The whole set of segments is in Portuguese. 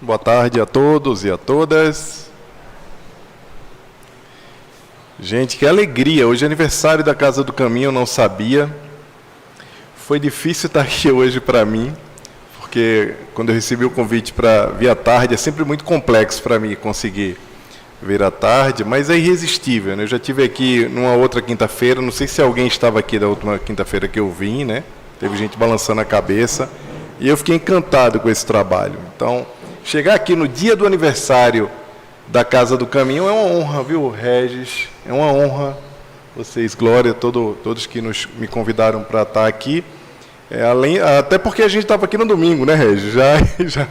Boa tarde a todos e a todas. Gente, que alegria! Hoje é aniversário da Casa do Caminho, eu não sabia. Foi difícil estar aqui hoje para mim, porque quando eu recebi o convite para vir à tarde, é sempre muito complexo para mim conseguir vir à tarde, mas é irresistível, né? Eu já estive aqui numa outra quinta-feira, não sei se alguém estava aqui da última quinta-feira que eu vim, né? Teve gente balançando a cabeça, e eu fiquei encantado com esse trabalho. Então, chegar aqui no dia do aniversário da Casa do Caminho é uma honra, viu, Regis? É uma honra. Vocês, Glória, todos que me convidaram para estar aqui. Até porque a gente estava aqui no domingo, né, Regis? Já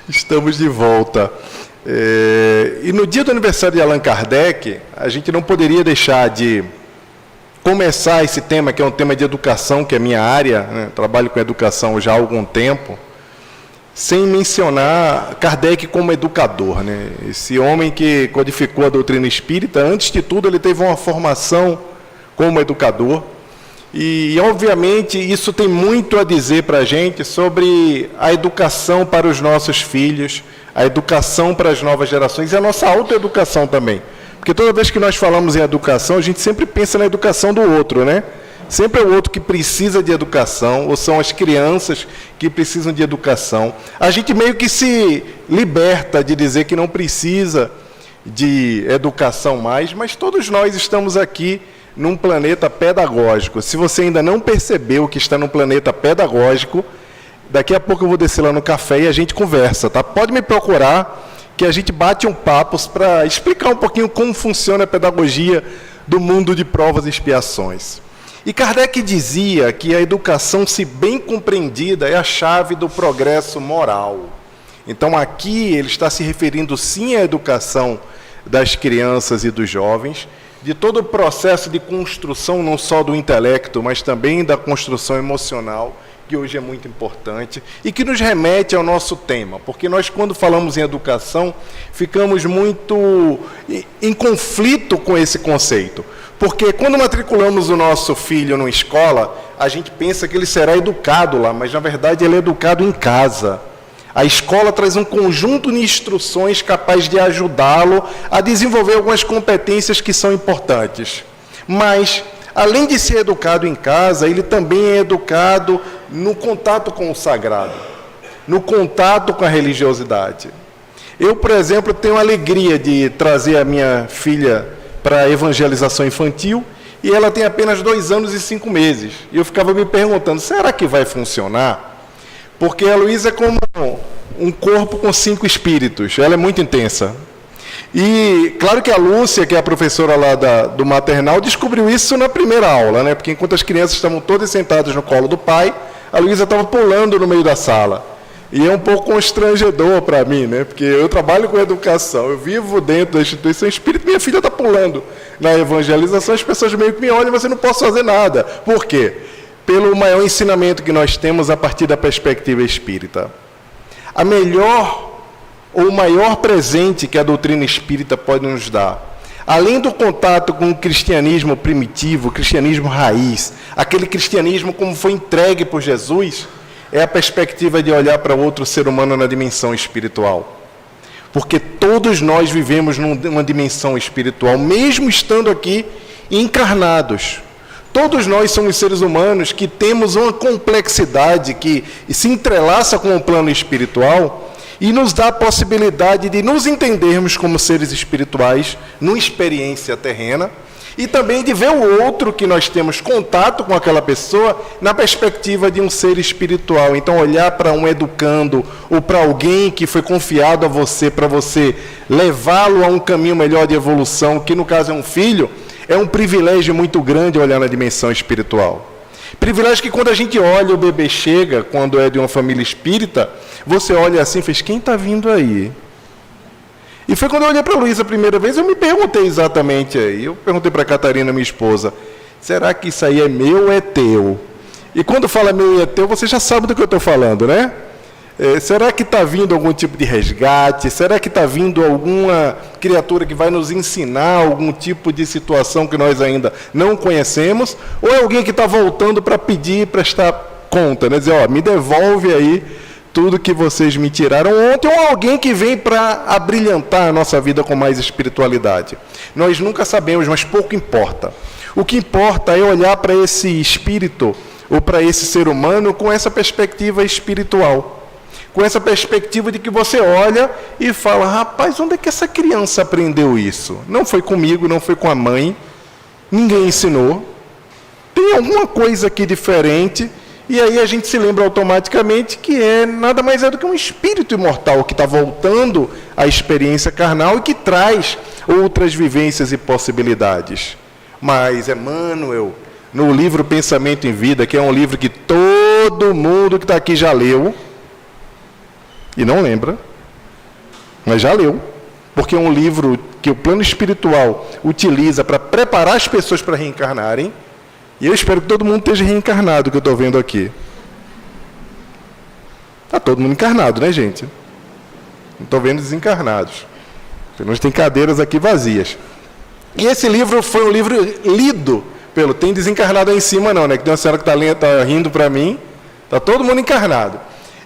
estamos de volta. E no dia do aniversário de Allan Kardec, a gente não poderia deixar de começar esse tema, que é um tema de educação, que é a minha área, né? Trabalho com educação já há algum tempo, sem mencionar Kardec como educador, né? Esse homem que codificou a doutrina espírita, antes de tudo, ele teve uma formação como educador, e obviamente, isso tem muito a dizer para a gente sobre a educação para os nossos filhos, a educação para as novas gerações e a nossa autoeducação também. Porque toda vez que nós falamos em educação, a gente sempre pensa na educação do outro, né? Sempre é o outro que precisa de educação, ou são as crianças que precisam de educação. A gente meio que se liberta de dizer que não precisa de educação mais, mas todos nós estamos aqui num planeta pedagógico. Se você ainda não percebeu que está num planeta pedagógico, daqui a pouco eu vou descer lá no café e a gente conversa, tá? Pode me procurar, que a gente bate um papo para explicar um pouquinho como funciona a pedagogia do mundo de provas e expiações. E Kardec dizia que a educação, se bem compreendida, é a chave do progresso moral. Então, aqui ele está se referindo, sim, à educação das crianças e dos jovens, de todo o processo de construção, não só do intelecto, mas também da construção emocional, que hoje é muito importante, e que nos remete ao nosso tema, porque nós, quando falamos em educação, ficamos muito em conflito com esse conceito. Porque quando matriculamos o nosso filho numa escola, a gente pensa que ele será educado lá, mas na verdade ele é educado em casa. A escola traz um conjunto de instruções capaz de ajudá-lo a desenvolver algumas competências que são importantes. Mas, além de ser educado em casa, ele também é educado no contato com o sagrado, no contato com a religiosidade. Eu, por exemplo, tenho a alegria de trazer a minha filha para a evangelização infantil, e ela tem apenas 2 anos e 5 meses. E eu ficava me perguntando, será que vai funcionar? Porque a Luísa é como um corpo com 5 espíritos, ela é muito intensa. E claro que a Lúcia, que é a professora lá do maternal, descobriu isso na primeira aula, né? Porque enquanto as crianças estavam todas sentadas no colo do pai, a Luísa estava pulando no meio da sala. E é um pouco constrangedor para mim, né? Porque eu trabalho com educação, eu vivo dentro da instituição espírita, minha filha está pulando na evangelização, as pessoas meio que me olham, mas eu não posso fazer nada. Por quê? Pelo maior ensinamento que nós temos a partir da perspectiva espírita. A melhor ou o maior presente que a doutrina espírita pode nos dar, além do contato com o cristianismo primitivo, o cristianismo raiz, aquele cristianismo como foi entregue por Jesus, é a perspectiva de olhar para outro ser humano na dimensão espiritual. Porque todos nós vivemos numa dimensão espiritual, mesmo estando aqui encarnados. Todos nós somos seres humanos que temos uma complexidade que se entrelaça com o plano espiritual e nos dá a possibilidade de nos entendermos como seres espirituais numa experiência terrena e também de ver o outro que nós temos contato com aquela pessoa na perspectiva de um ser espiritual. Então, olhar para um educando ou para alguém que foi confiado a você, para você levá-lo a um caminho melhor de evolução, que no caso é um filho, é um privilégio muito grande olhar na dimensão espiritual. Privilégio que quando a gente olha, o bebê chega, quando é de uma família espírita, você olha assim e faz, quem está vindo aí? E foi quando eu olhei para a Luísa a primeira vez, eu me perguntei exatamente aí. Eu perguntei para a Catarina, minha esposa, será que isso aí é meu ou é teu? E quando fala meu e é teu, você já sabe do que eu estou falando, né? Será que está vindo algum tipo de resgate? Será que está vindo alguma criatura que vai nos ensinar algum tipo de situação que nós ainda não conhecemos? Ou é alguém que está voltando para pedir e prestar conta, né? Dizer, ó, me devolve aí tudo que vocês me tiraram ontem, ou alguém que vem para abrilhantar a nossa vida com mais espiritualidade. Nós nunca sabemos, mas pouco importa. O que importa é olhar para esse espírito, ou para esse ser humano, com essa perspectiva espiritual. Com essa perspectiva de que você olha e fala, rapaz, onde é que essa criança aprendeu isso? Não foi comigo, não foi com a mãe, ninguém ensinou. Tem alguma coisa aqui diferente, e aí a gente se lembra automaticamente que nada mais é do que um espírito imortal que está voltando à experiência carnal e que traz outras vivências e possibilidades. Mas, Emmanuel, no livro Pensamento em Vida, que é um livro que todo mundo que está aqui já leu, e não lembra, mas já leu, porque é um livro que o plano espiritual utiliza para preparar as pessoas para reencarnarem, e eu espero que todo mundo esteja reencarnado, que eu estou vendo aqui. Está todo mundo encarnado, né, gente? Não estou vendo desencarnados. Pelo menos tem cadeiras aqui vazias. E esse livro foi um livro lido pelo... Tem desencarnado aí em cima não, né? Que tem uma senhora que está rindo para mim. Está todo mundo encarnado.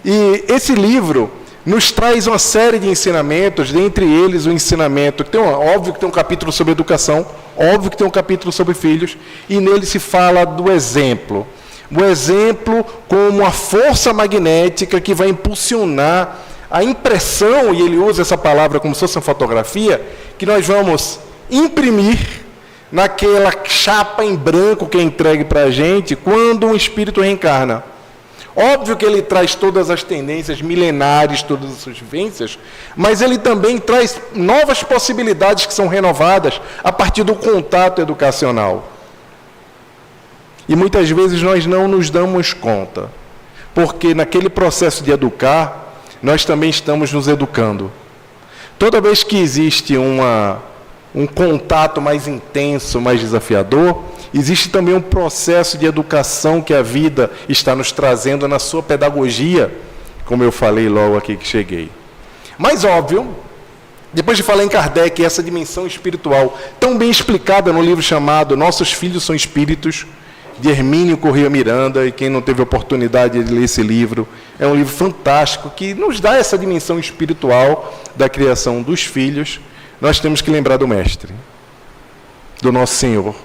E esse livro nos traz uma série de ensinamentos, dentre eles o ensinamento, óbvio que tem um capítulo sobre educação, óbvio que tem um capítulo sobre filhos, e nele se fala do exemplo. O exemplo como a força magnética que vai impulsionar a impressão, e ele usa essa palavra como se fosse uma fotografia, que nós vamos imprimir naquela chapa em branco que é entregue para a gente quando um espírito reencarna. Óbvio que ele traz todas as tendências milenares, todas as suas vivências, mas ele também traz novas possibilidades que são renovadas a partir do contato educacional. E muitas vezes nós não nos damos conta, porque naquele processo de educar, nós também estamos nos educando. Toda vez que existe um contato mais intenso, mais desafiador, existe também um processo de educação que a vida está nos trazendo na sua pedagogia, como eu falei logo aqui que cheguei. Mas, óbvio, depois de falar em Kardec, essa dimensão espiritual, tão bem explicada no livro chamado Nossos Filhos são Espíritos, de Hermínio Corrêa Miranda, e quem não teve oportunidade de ler esse livro, é um livro fantástico, que nos dá essa dimensão espiritual da criação dos filhos. Nós temos que lembrar do Mestre, do Nosso Senhor.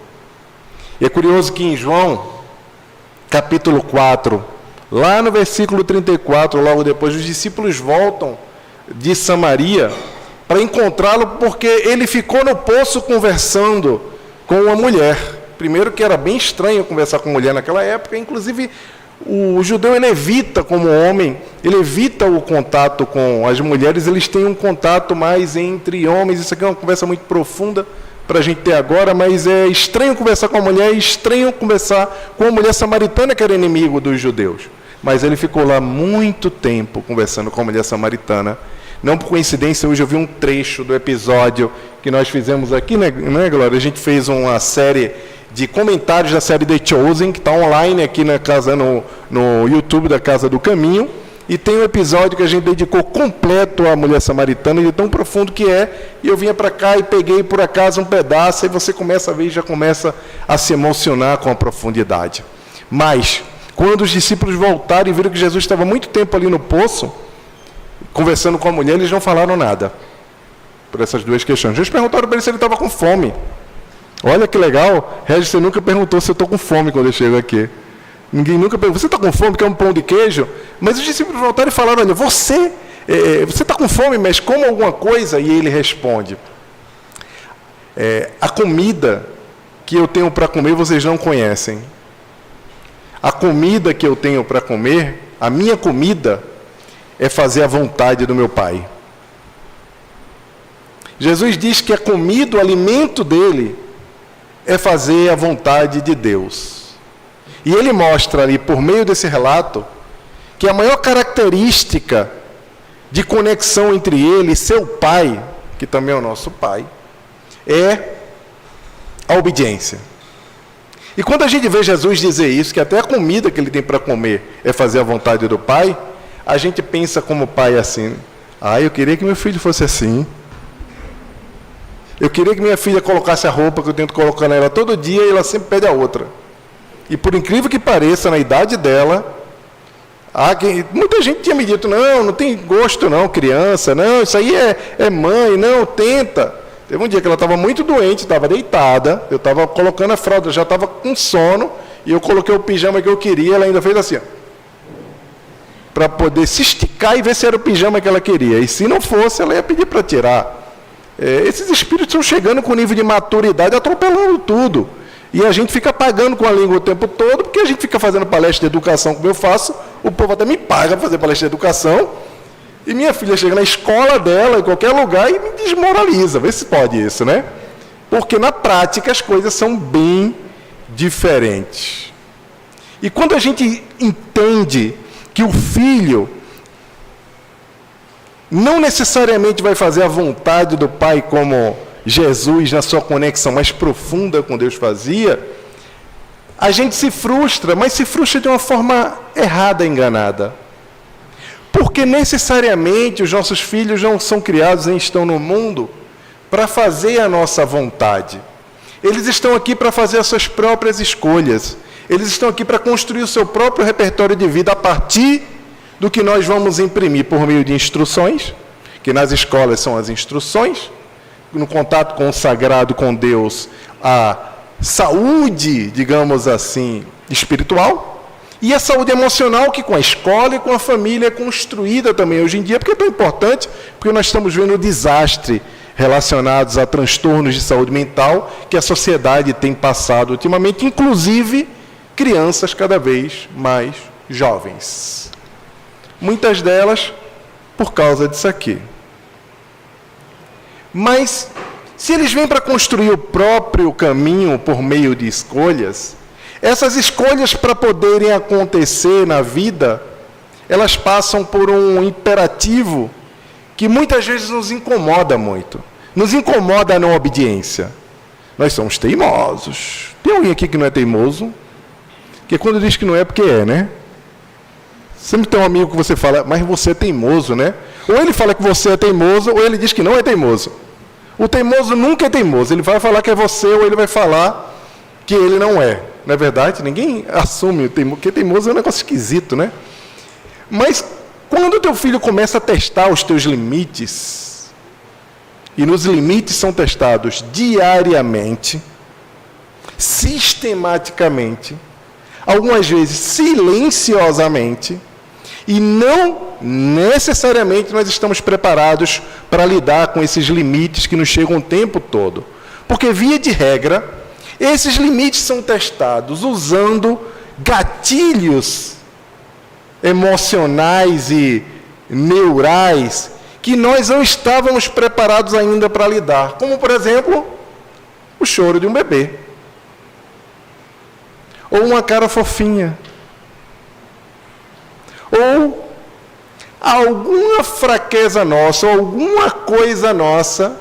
E é curioso que em João, capítulo 4, lá no versículo 34, logo depois, os discípulos voltam de Samaria para encontrá-lo, porque ele ficou no poço conversando com uma mulher. Primeiro que era bem estranho conversar com mulher naquela época, inclusive o judeu ele evita, como homem, ele evita o contato com as mulheres, eles têm um contato mais entre homens. Isso aqui é uma conversa muito profunda para a gente ter agora, mas é estranho conversar com a mulher, é estranho conversar com a mulher samaritana, que era inimigo dos judeus. Mas ele ficou lá muito tempo conversando com a mulher samaritana. Não por coincidência, hoje eu vi um trecho do episódio que nós fizemos aqui, né, Glória? A gente fez uma série de comentários da série The Chosen, que está online aqui na casa, no YouTube da Casa do Caminho, e tem um episódio que a gente dedicou completo à mulher samaritana, de tão profundo que é, e eu vinha para cá e peguei por acaso um pedaço, e você começa a ver e já começa a se emocionar com a profundidade. Mas, quando os discípulos voltaram e viram que Jesus estava muito tempo ali no poço, conversando com a mulher, eles não falaram nada, por essas duas questões. Eles perguntaram para ele se ele estava com fome. Olha que legal, Regis, você nunca perguntou se eu estou com fome quando eu chego aqui. Ninguém nunca perguntou, você está com fome, quer um pão de queijo? Mas os discípulos voltaram e falaram, olha, você está com fome, mas coma alguma coisa? E ele responde, a comida que eu tenho para comer, vocês não conhecem. A comida que eu tenho para comer, a minha comida, é fazer a vontade do meu Pai. Jesus diz que a comida, o alimento dele, é fazer a vontade de Deus. E ele mostra ali, por meio desse relato, que a maior característica de conexão entre ele e seu Pai, que também é o nosso Pai, é a obediência. E quando a gente vê Jesus dizer isso, que até a comida que ele tem para comer é fazer a vontade do Pai, a gente pensa como pai assim, eu queria que meu filho fosse assim. Eu queria que minha filha colocasse a roupa que eu tento colocar nela todo dia e ela sempre pede a outra. E por incrível que pareça, na idade dela, Muita gente tinha me dito, não tem gosto não, criança, não, isso aí é mãe, não, tenta. Teve um dia que ela estava muito doente, estava deitada, eu estava colocando a fralda, já estava com sono, e eu coloquei o pijama que eu queria, ela ainda fez assim, para poder se esticar e ver se era o pijama que ela queria. E se não fosse, ela ia pedir para tirar. Esses espíritos estão chegando com nível de maturidade, atropelando tudo. E a gente fica pagando com a língua o tempo todo, porque a gente fica fazendo palestra de educação, como eu faço, o povo até me paga para fazer palestra de educação, e minha filha chega na escola dela, em qualquer lugar, e me desmoraliza. Vê se pode isso, né? Porque na prática as coisas são bem diferentes. E quando a gente entende que o filho não necessariamente vai fazer a vontade do Pai como Jesus, na sua conexão mais profunda com Deus, fazia, a gente se frustra, mas se frustra de uma forma errada, enganada. Porque necessariamente os nossos filhos não são criados nem estão no mundo para fazer a nossa vontade. Eles estão aqui para fazer as suas próprias escolhas. Eles estão aqui para construir o seu próprio repertório de vida a partir do que nós vamos imprimir por meio de instruções, que nas escolas são as instruções, no contato com o sagrado, com Deus, a saúde, digamos assim, espiritual, e a saúde emocional, que com a escola e com a família é construída também hoje em dia, porque é tão importante, porque nós estamos vendo o desastre relacionados a transtornos de saúde mental que a sociedade tem passado ultimamente, inclusive crianças cada vez mais jovens. Muitas delas por causa disso aqui. Mas, se eles vêm para construir o próprio caminho por meio de escolhas, essas escolhas, para poderem acontecer na vida, elas passam por um imperativo que muitas vezes nos incomoda muito. Nos incomoda a não obediência. Nós somos teimosos. Tem alguém aqui que não é teimoso? Porque quando diz que não é, porque é, né? Sempre tem um amigo que você fala, mas você é teimoso, né? Ou ele fala que você é teimoso, ou ele diz que não é teimoso. O teimoso nunca é teimoso. Ele vai falar que é você, ou ele vai falar que ele não é. Não é verdade? Ninguém assume o teimoso, porque teimoso é um negócio esquisito, né? Mas quando o teu filho começa a testar os teus limites, e nos limites são testados diariamente, sistematicamente, algumas vezes silenciosamente, e não necessariamente nós estamos preparados para lidar com esses limites que nos chegam o tempo todo. Porque, via de regra, esses limites são testados usando gatilhos emocionais e neurais que nós não estávamos preparados ainda para lidar. Como, por exemplo, o choro de um bebê. Ou uma cara fofinha. Ou alguma fraqueza nossa, ou alguma coisa nossa,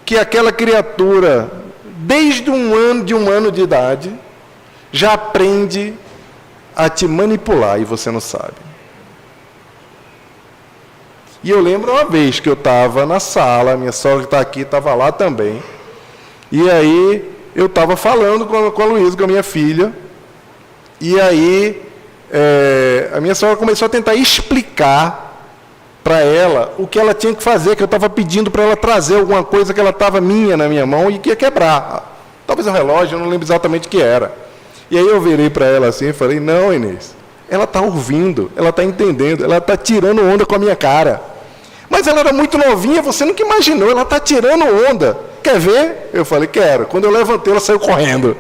que aquela criatura, desde um ano de idade, já aprende a te manipular e você não sabe. E eu lembro uma vez que eu estava na sala, minha sogra que está aqui, estava lá também, e aí eu estava falando com a Luísa, com a minha filha, e aí a minha sogra começou a tentar explicar para ela o que ela tinha que fazer, que eu estava pedindo para ela trazer alguma coisa que ela estava na minha mão e que ia quebrar. Talvez um relógio, eu não lembro exatamente o que era. E aí eu virei para ela assim e falei, não, Inês, ela está ouvindo, ela está entendendo, ela está tirando onda com a minha cara. Mas ela era muito novinha, você nunca imaginou, ela está tirando onda. Quer ver? Eu falei, quero. Quando eu levantei, ela saiu correndo.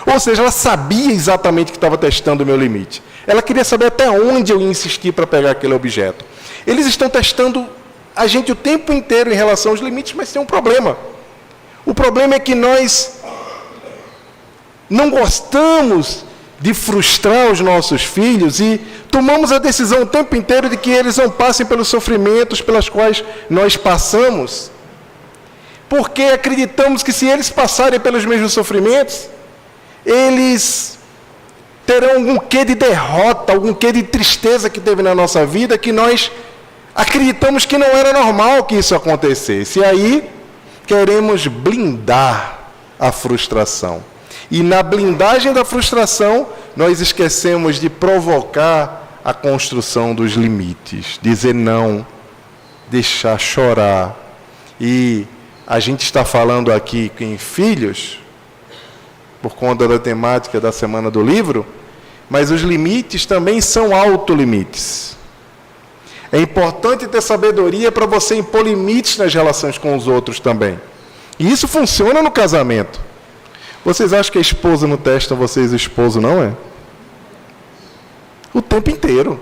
Ou seja, ela sabia exatamente que estava testando o meu limite. Ela queria saber até onde eu ia insistir para pegar aquele objeto. Eles estão testando a gente o tempo inteiro em relação aos limites, mas tem um problema. O problema é que nós não gostamos de frustrar os nossos filhos e tomamos a decisão o tempo inteiro de que eles não passem pelos sofrimentos pelos quais nós passamos, porque acreditamos que se eles passarem pelos mesmos sofrimentos, eles terão algum quê de derrota, algum quê de tristeza que teve na nossa vida, que nós acreditamos que não era normal que isso acontecesse. E aí, queremos blindar a frustração. E na blindagem da frustração, nós esquecemos de provocar a construção dos limites, dizer não, deixar chorar. E a gente está falando aqui em filhos, por conta da temática da Semana do Livro, mas os limites também são autolimites. É importante ter sabedoria para você impor limites nas relações com os outros também. E isso funciona no casamento. Vocês acham que a esposa não testa vocês, o esposo não é? O tempo inteiro.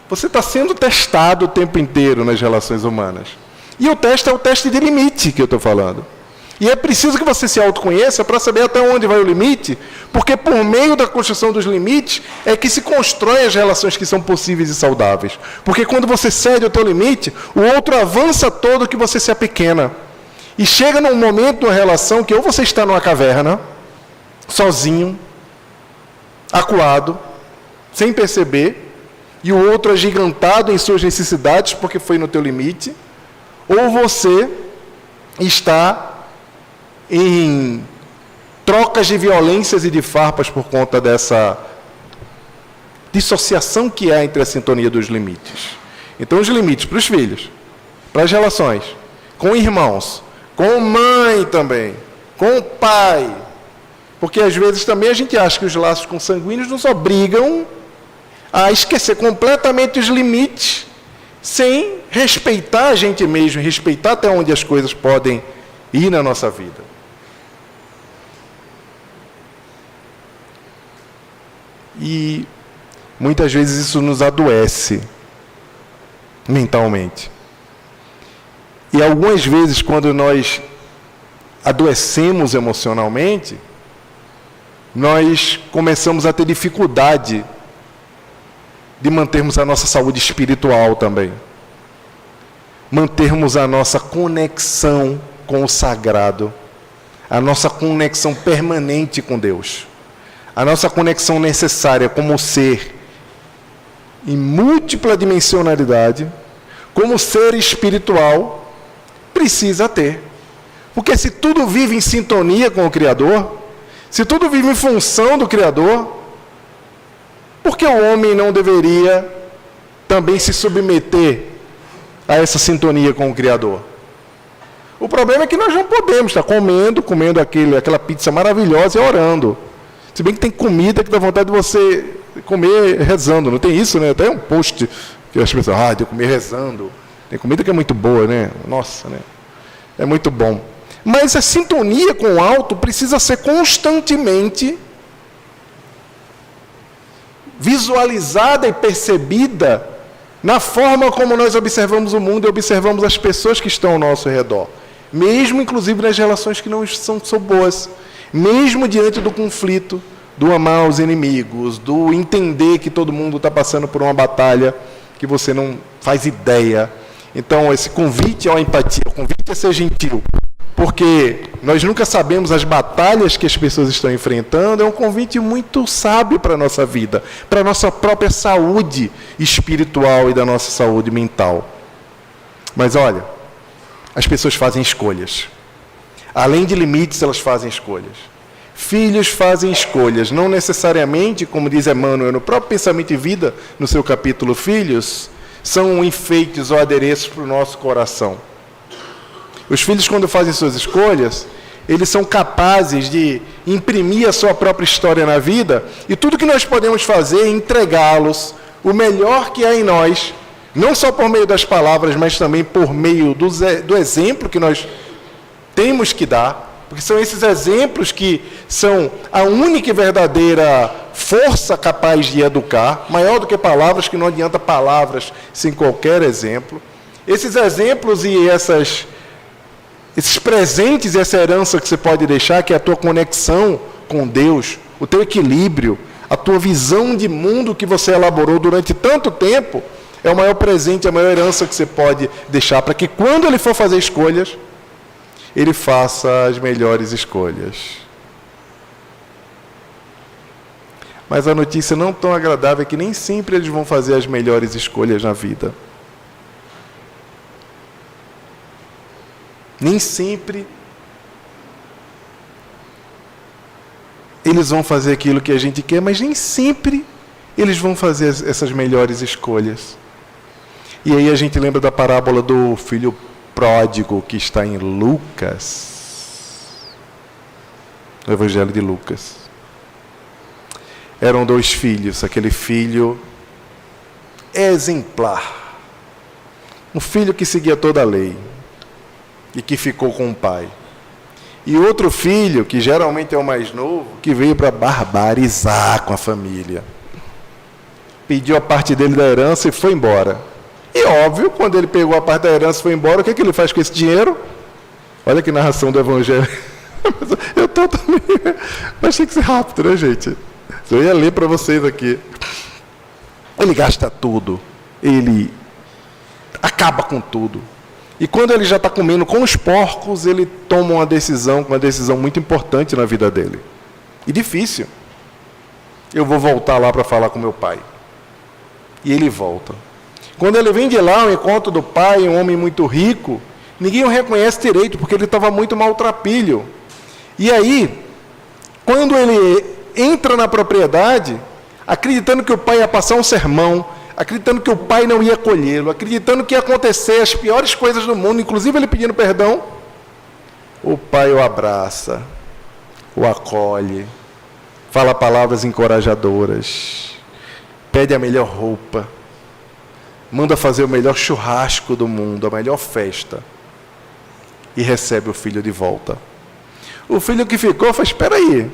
Você está sendo testado o tempo inteiro nas relações humanas. E o teste é o teste de limite que eu estou falando. E é preciso que você se autoconheça para saber até onde vai o limite, porque por meio da construção dos limites é que se constrói as relações que são possíveis e saudáveis. Porque quando você cede ao teu limite, o outro avança todo que você se apequena. E chega num momento, numa relação, que ou você está numa caverna, sozinho, acuado, sem perceber, e o outro agigantado em suas necessidades porque foi no teu limite, ou você está em trocas de violências e de farpas por conta dessa dissociação que há entre a sintonia dos limites. Então, os limites para os filhos, para as relações, com irmãos, com mãe também, com pai, porque às vezes também a gente acha que os laços consanguíneos nos obrigam a esquecer completamente os limites, sem respeitar a gente mesmo, respeitar até onde as coisas podem ir na nossa vida. E muitas vezes isso nos adoece mentalmente. E algumas vezes, quando nós adoecemos emocionalmente, nós começamos a ter dificuldade de mantermos a nossa saúde espiritual também. Mantermos a nossa conexão com o sagrado, a nossa conexão permanente com Deus, a nossa conexão necessária como ser em múltipla dimensionalidade, como ser espiritual, precisa ter. Porque se tudo vive em sintonia com o Criador, se tudo vive em função do Criador, por que o homem não deveria também se submeter a essa sintonia com o Criador? O problema é que nós não podemos estar comendo aquela pizza maravilhosa e orando. Se bem que tem comida que dá vontade de você comer rezando, não tem isso, né? Até um post que as pessoas, tem que comer rezando. Tem comida que é muito boa, né? Nossa, né? É muito bom. Mas a sintonia com o alto precisa ser constantemente visualizada e percebida na forma como nós observamos o mundo e observamos as pessoas que estão ao nosso redor. Mesmo, inclusive, nas relações que não são boas. Mesmo diante do conflito, do amar os inimigos, do entender que todo mundo está passando por uma batalha que você não faz ideia. Então, esse convite à empatia, o convite a ser gentil, porque nós nunca sabemos as batalhas que as pessoas estão enfrentando, é um convite muito sábio para a nossa vida, para a nossa própria saúde espiritual e da nossa saúde mental. Mas olha, as pessoas fazem escolhas. Além de limites, elas fazem escolhas. Filhos fazem escolhas, não necessariamente, como diz Emmanuel no próprio Pensamento e Vida, no seu capítulo Filhos, são enfeites ou adereços para o nosso coração. Os filhos, quando fazem suas escolhas, eles são capazes de imprimir a sua própria história na vida, e tudo que nós podemos fazer é entregá-los o melhor que há em nós, não só por meio das palavras, mas também por meio do exemplo que nós temos que dar, porque são esses exemplos que são a única e verdadeira força capaz de educar, maior do que palavras, que não adianta palavras sem qualquer exemplo. Esses exemplos e esses presentes e essa herança que você pode deixar, que é a tua conexão com Deus, o teu equilíbrio, a tua visão de mundo que você elaborou durante tanto tempo, é o maior presente, a maior herança que você pode deixar, para que quando ele for fazer escolhas, ele faça as melhores escolhas. Mas a notícia não tão agradável é que nem sempre eles vão fazer as melhores escolhas na vida. Nem sempre eles vão fazer aquilo que a gente quer, mas nem sempre eles vão fazer essas melhores escolhas. E aí a gente lembra da parábola do filho pródigo, que está em Lucas, no Evangelho de Lucas. Eram 2 filhos, aquele filho exemplar, um filho que seguia toda a lei e que ficou com o pai, e outro filho, que geralmente é o mais novo, que veio para barbarizar com a família, pediu a parte dele da herança e foi embora. E óbvio, quando ele pegou a parte da herança e foi embora, o que ele faz com esse dinheiro? Olha que narração do Evangelho. Eu estou também, mas tem que ser rápido, né, gente? Eu ia ler para vocês aqui. Ele gasta tudo, ele acaba com tudo. E quando ele já está comendo com os porcos, ele toma uma decisão muito importante na vida dele. E difícil. Eu vou voltar lá para falar com meu pai. E ele volta. Quando ele vem de lá, ao encontro do pai, um homem muito rico, ninguém o reconhece direito, porque ele estava muito maltrapilho. E aí, quando ele entra na propriedade, acreditando que o pai ia passar um sermão, acreditando que o pai não ia acolhê-lo, acreditando que ia acontecer as piores coisas do mundo, inclusive ele pedindo perdão, o pai o abraça, o acolhe, fala palavras encorajadoras, pede a melhor roupa, manda fazer o melhor churrasco do mundo, a melhor festa, e recebe o filho de volta. O filho que ficou fala: espera aí,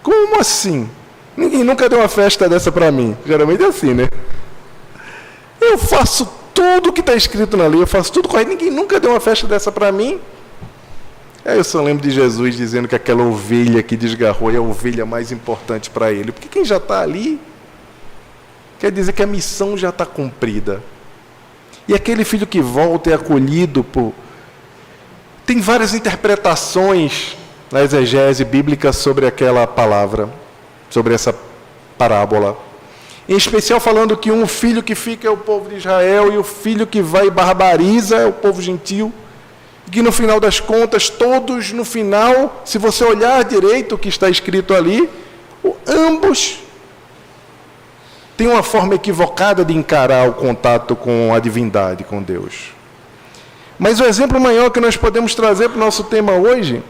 como assim? Ninguém nunca deu uma festa dessa para mim. Geralmente é assim, né? Eu faço tudo que está escrito na lei, eu faço tudo correto, ninguém nunca deu uma festa dessa para mim. Aí eu só lembro de Jesus dizendo que aquela ovelha que desgarrou é a ovelha mais importante para ele, porque quem já está ali, quer dizer que a missão já está cumprida. E aquele filho que volta é acolhido por... Tem várias interpretações na exegese bíblica sobre aquela palavra, sobre essa parábola. Em especial falando que um filho que fica é o povo de Israel e o filho que vai e barbariza é o povo gentil. E que no final das contas, todos no final, se você olhar direito o que está escrito ali, ambos têm uma forma equivocada de encarar o contato com a divindade, com Deus. Mas o exemplo maior que nós podemos trazer para o nosso tema hoje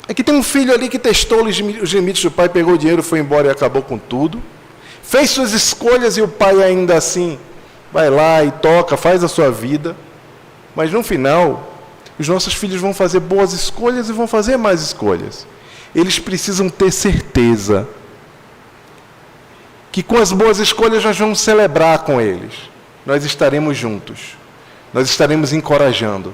é que tem um filho ali que testou os limites do pai, pegou o dinheiro, foi embora e acabou com tudo. Fez suas escolhas e o pai ainda assim vai lá e toca, faz a sua vida. Mas no final, os nossos filhos vão fazer boas escolhas e vão fazer mais escolhas. Eles precisam ter certeza que com as boas escolhas nós vamos celebrar com eles. Nós estaremos juntos. Nós estaremos encorajando.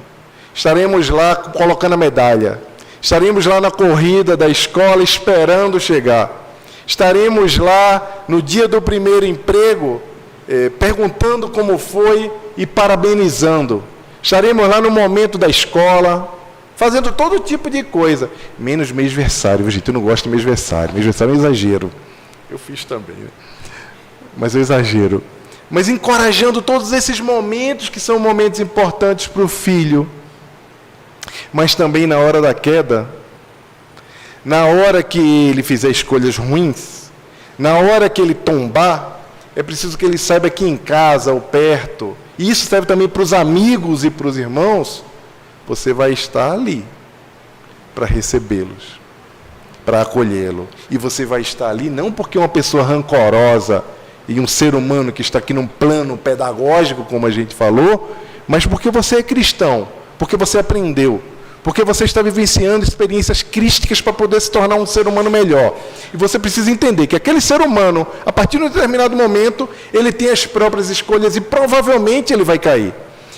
Estaremos lá colocando a medalha. Estaremos lá na corrida da escola esperando chegar. Estaremos lá no dia do primeiro emprego, perguntando como foi e parabenizando. Estaremos lá no momento da escola, fazendo todo tipo de coisa. Menos mêsversário, gente, eu não gosto de mêsversário. Mêsversário é um exagero. Eu fiz também, né? Mas é um exagero. Mas encorajando todos esses momentos que são momentos importantes para o filho. Mas também na hora da queda, na hora que ele fizer escolhas ruins, na hora que ele tombar, é preciso que ele saiba que em casa ou perto, e isso serve também para os amigos e para os irmãos, você vai estar ali para recebê-los, para acolhê-lo. E você vai estar ali não porque uma pessoa rancorosa e um ser humano que está aqui num plano pedagógico, como a gente falou, mas porque você é cristão, porque você aprendeu, porque você está vivenciando experiências crísticas para poder se tornar um ser humano melhor. E você precisa entender que aquele ser humano, a partir de um determinado momento, ele tem as próprias escolhas e provavelmente ele vai cair.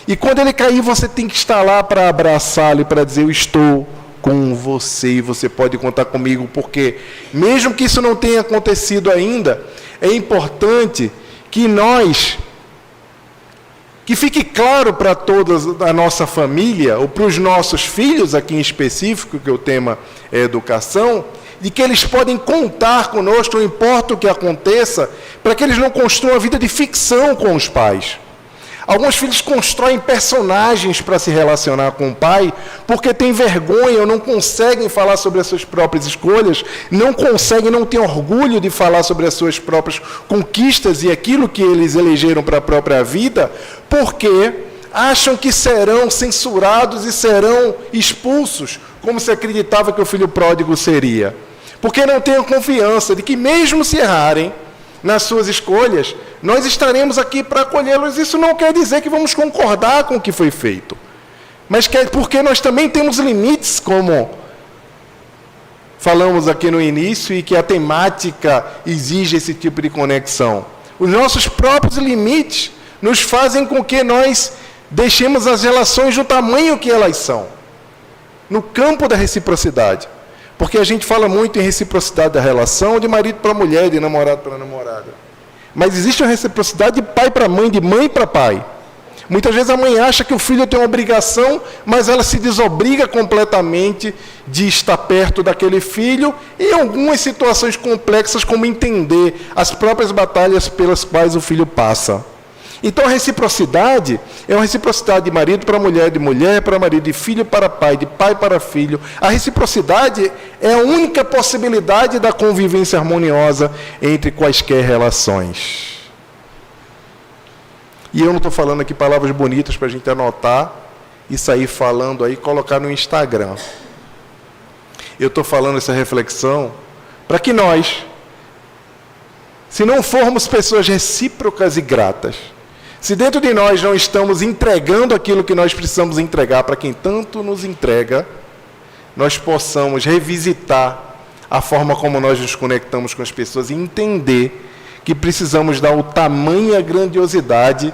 E quando ele cair, você tem que estar lá para abraçá-lo e para dizer: eu estou com você e você pode contar comigo, porque mesmo que isso não tenha acontecido ainda, é importante que que fique claro para toda a nossa família, ou para os nossos filhos aqui em específico, que o tema é educação, de que eles podem contar conosco, não importa o que aconteça, para que eles não construam a vida de ficção com os pais. Alguns filhos constroem personagens para se relacionar com o pai, porque têm vergonha ou não conseguem falar sobre as suas próprias escolhas, não têm orgulho de falar sobre as suas próprias conquistas e aquilo que eles elegeram para a própria vida, porque acham que serão censurados e serão expulsos, como se acreditava que o filho pródigo seria. Porque não têm a confiança de que mesmo se errarem nas suas escolhas, nós estaremos aqui para acolhê-los. Isso não quer dizer que vamos concordar com o que foi feito, mas porque nós também temos limites, como falamos aqui no início, e que a temática exige esse tipo de conexão. Os nossos próprios limites nos fazem com que nós deixemos as relações do tamanho que elas são, no campo da reciprocidade. Porque a gente fala muito em reciprocidade da relação, de marido para mulher, de namorado para namorada. Mas existe a reciprocidade de pai para mãe, de mãe para pai. Muitas vezes a mãe acha que o filho tem uma obrigação, mas ela se desobriga completamente de estar perto daquele filho, em algumas situações complexas, como entender as próprias batalhas pelas quais o filho passa. Então a reciprocidade é uma reciprocidade de marido para mulher, de mulher para marido, de filho para pai, de pai para filho. A reciprocidade é a única possibilidade da convivência harmoniosa entre quaisquer relações. E eu não estou falando aqui palavras bonitas para a gente anotar e sair falando aí e colocar no Instagram. Eu estou falando essa reflexão para que nós, se não formos pessoas recíprocas e gratas, se dentro de nós não estamos entregando aquilo que nós precisamos entregar para quem tanto nos entrega, nós possamos revisitar a forma como nós nos conectamos com as pessoas e entender que precisamos dar o tamanho e a grandiosidade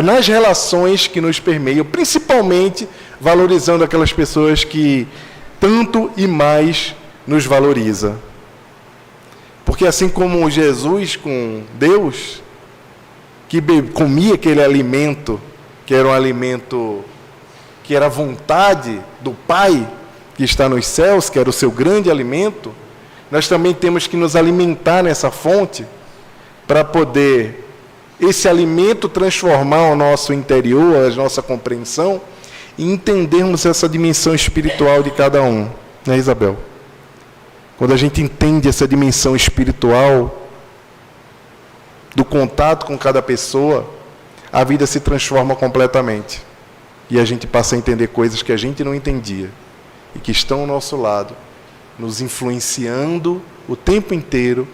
nas relações que nos permeiam, principalmente valorizando aquelas pessoas que tanto e mais nos valoriza. Porque assim como Jesus com Deus, que comia aquele alimento, que era um alimento que era a vontade do Pai, que está nos céus, que era o seu grande alimento, nós também temos que nos alimentar nessa fonte, para poder esse alimento transformar o nosso interior, a nossa compreensão, e entendermos essa dimensão espiritual de cada um. Né, Isabel? Quando a gente entende essa dimensão espiritual, do contato com cada pessoa, a vida se transforma completamente. E a gente passa a entender coisas que a gente não entendia, e que estão ao nosso lado, nos influenciando o tempo inteiro,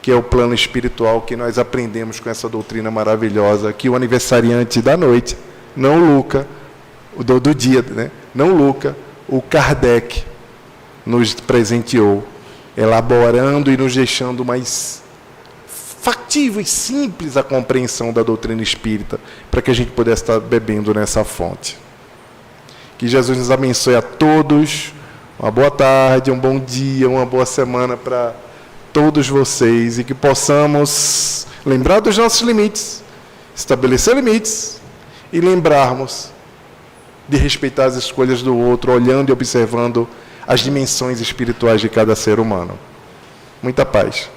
que é o plano espiritual que nós aprendemos com essa doutrina maravilhosa, que o aniversariante da noite, não Luca, do dia, né? Não Luca, o Kardec, nos presenteou, elaborando e nos deixando mais factível e simples a compreensão da doutrina espírita, para que a gente pudesse estar bebendo nessa fonte. Que Jesus nos abençoe a todos. Uma boa tarde, um bom dia, uma boa semana para todos vocês, e que possamos lembrar dos nossos limites, estabelecer limites e lembrarmos de respeitar as escolhas do outro, olhando e observando as dimensões espirituais de cada ser humano. Muita paz.